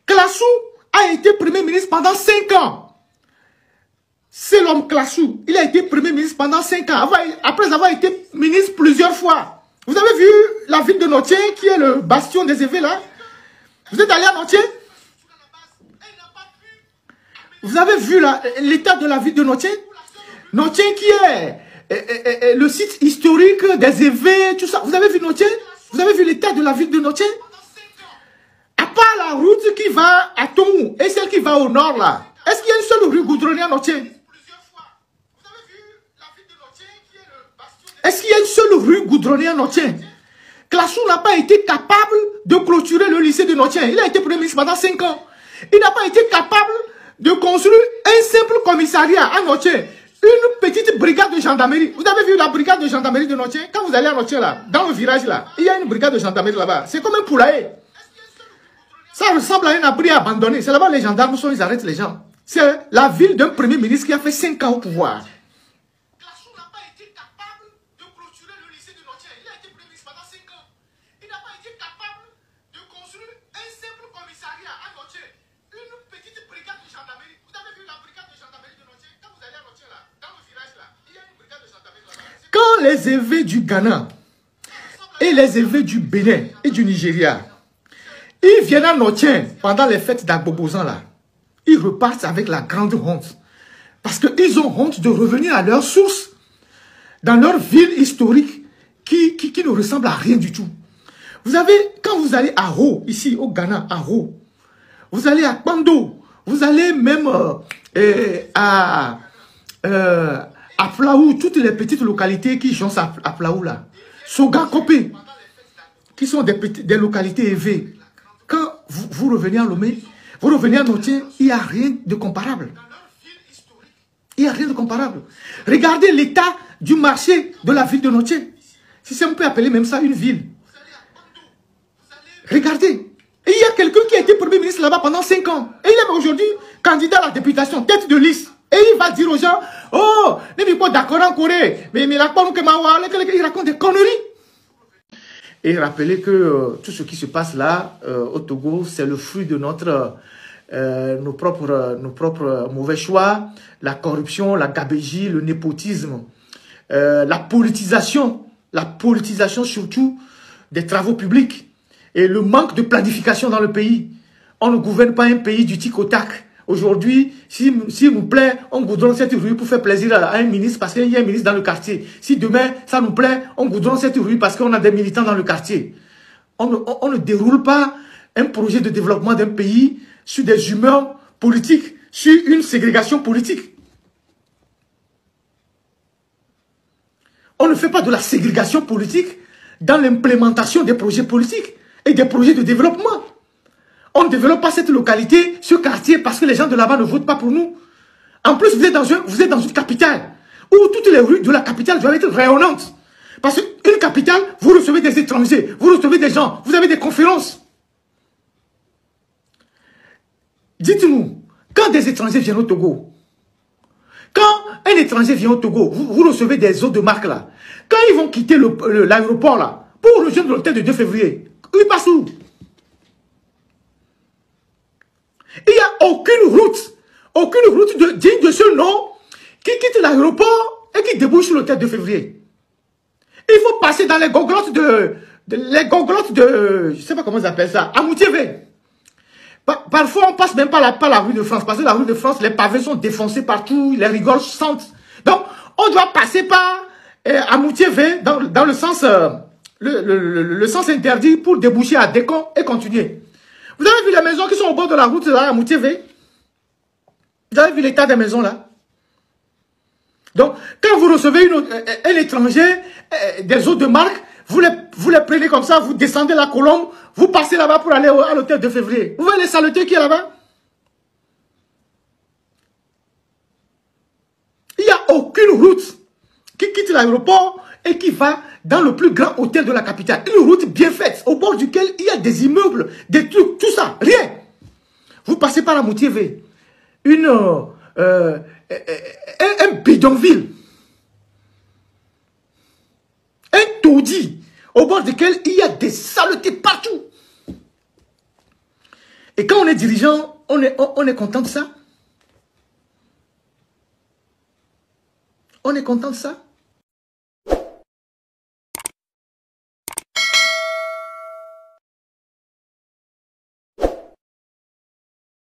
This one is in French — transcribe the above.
Classou a été Premier ministre pendant 5 ans. C'est l'homme Classou. Il a été Premier ministre pendant 5 ans, après avoir été ministre plusieurs fois. Vous avez vu la ville de Notier, qui est le bastion des évêques là? Vous êtes allé à Notier? Vous avez vu l'état de la ville de Notier? Notier qui est le site historique des évêques, tout ça. Vous avez vu Notier? Vous avez vu l'état de la ville de Notier? À part la route qui va à Tomou et celle qui va au nord là, est-ce qu'il y a une seule rue goudronnée à Notier? Est-ce qu'il y a une seule rue goudronnée à Notier? Classou n'a pas été capable de clôturer le lycée de Notier. Il a été Premier ministre pendant 5 ans. Il n'a pas été capable de construire un simple commissariat à Notier. Une petite brigade de gendarmerie. Vous avez vu la brigade de gendarmerie de Notier? Quand vous allez à Notier là, dans le village là, il y a une brigade de gendarmerie là-bas. C'est comme un poulailler. Ça ressemble à un abri abandonné. C'est là-bas les gendarmes sont, ils arrêtent les gens. C'est la ville d'un Premier ministre qui a fait 5 ans au pouvoir. Classou n'a pas été capable de clôturer le lycée de Notier. Il a été Premier ministre pendant 5 ans. Il n'a pas été capable de construire un simple commissariat à Notier. Une petite brigade de gendarmerie. Vous avez vu la brigade de gendarmerie de Notier? Quand vous allez à Notier là, dans le village là, il y a une brigade de gendarmerie là-bas. Quand les évêques du Ghana et les évêques du Bénin et du Nigeria, ils viennent à Notier pendant les fêtes d'Agbobozan là, ils repartent avec la grande honte. Parce qu'ils ont honte de revenir à leur source, dans leur ville historique, qui ne ressemble à rien du tout. Vous avez, quand vous allez à Ho, ici au Ghana, à Ho, vous allez à Kwando, vous allez même à Plaou, toutes les petites localités qui jonchent à Plaou là, Soga Kopé, qui sont des localités élevées. Quand vous revenez à Lomé, vous revenez à Notier, il n'y a rien de comparable. Il n'y a rien de comparable. Regardez l'état du marché de la ville de Notier. Si on peut appeler même ça une ville. Regardez. Et il y a quelqu'un qui a été Premier ministre là-bas pendant 5 ans. Et il est aujourd'hui candidat à la députation, tête de liste. Et il va dire aux gens, oh, n'est pas d'accord en Corée, mais il raconte des conneries. Et rappelez que tout ce qui se passe là, au Togo, c'est le fruit de nos propres mauvais choix, la corruption, la gabégie, le népotisme, la politisation surtout des travaux publics et le manque de planification dans le pays. On ne gouverne pas un pays du tic au tac. Aujourd'hui, s'il nous plaît, on goudronne cette rue pour faire plaisir à un ministre parce qu'il y a un ministre dans le quartier. Si demain, ça nous plaît, on goudronne cette rue parce qu'on a des militants dans le quartier. On ne déroule pas un projet de développement d'un pays sur des humeurs politiques, sur une ségrégation politique. On ne fait pas de la ségrégation politique dans l'implémentation des projets politiques et des projets de développement. On ne développe pas cette localité, ce quartier, parce que les gens de là-bas ne votent pas pour nous. En plus, vous êtes dans une capitale, où toutes les rues de la capitale doivent être rayonnantes. Parce qu'une capitale, vous recevez des étrangers, vous recevez des gens, vous avez des conférences. Dites-nous, quand des étrangers viennent au Togo, quand un étranger vient au Togo, vous recevez des autres de marque là. Quand ils vont quitter l'aéroport là, pour rejoindre l'hôtel de 2 février, ils passent où? Il n'y a aucune route digne de ce nom qui quitte l'aéroport et qui débouche sur l'hôtel de février. Il faut passer dans les goglottes de je ne sais pas comment ils appellent ça, à Moutiévé. Parfois, on passe même pas la rue de France, parce que la rue de France, les pavés sont défoncés partout, les rigoles sentent. Donc, on doit passer par à Moutiévé, dans le sens, le sens interdit pour déboucher à Décon et continuer. Vous avez vu les maisons qui sont au bord de la route là, à Moutiévé? Vous avez vu l'état des maisons là? Donc, quand vous recevez un étranger, des autres de marque, vous les prenez comme ça, vous descendez la colombe, vous passez là-bas pour aller à l'hôtel de février. Vous voyez les saletés qui est là-bas? Il n'y a aucune route qui quitte l'aéroport et qui va dans le plus grand hôtel de la capitale. Une route bien faite, au bord duquel il y a des immeubles, des trucs, tout ça, rien. Vous passez par la Moutiévé, un bidonville, un taudis, au bord duquel il y a des saletés partout. Et quand on est dirigeant, on est content de ça. On est content de ça.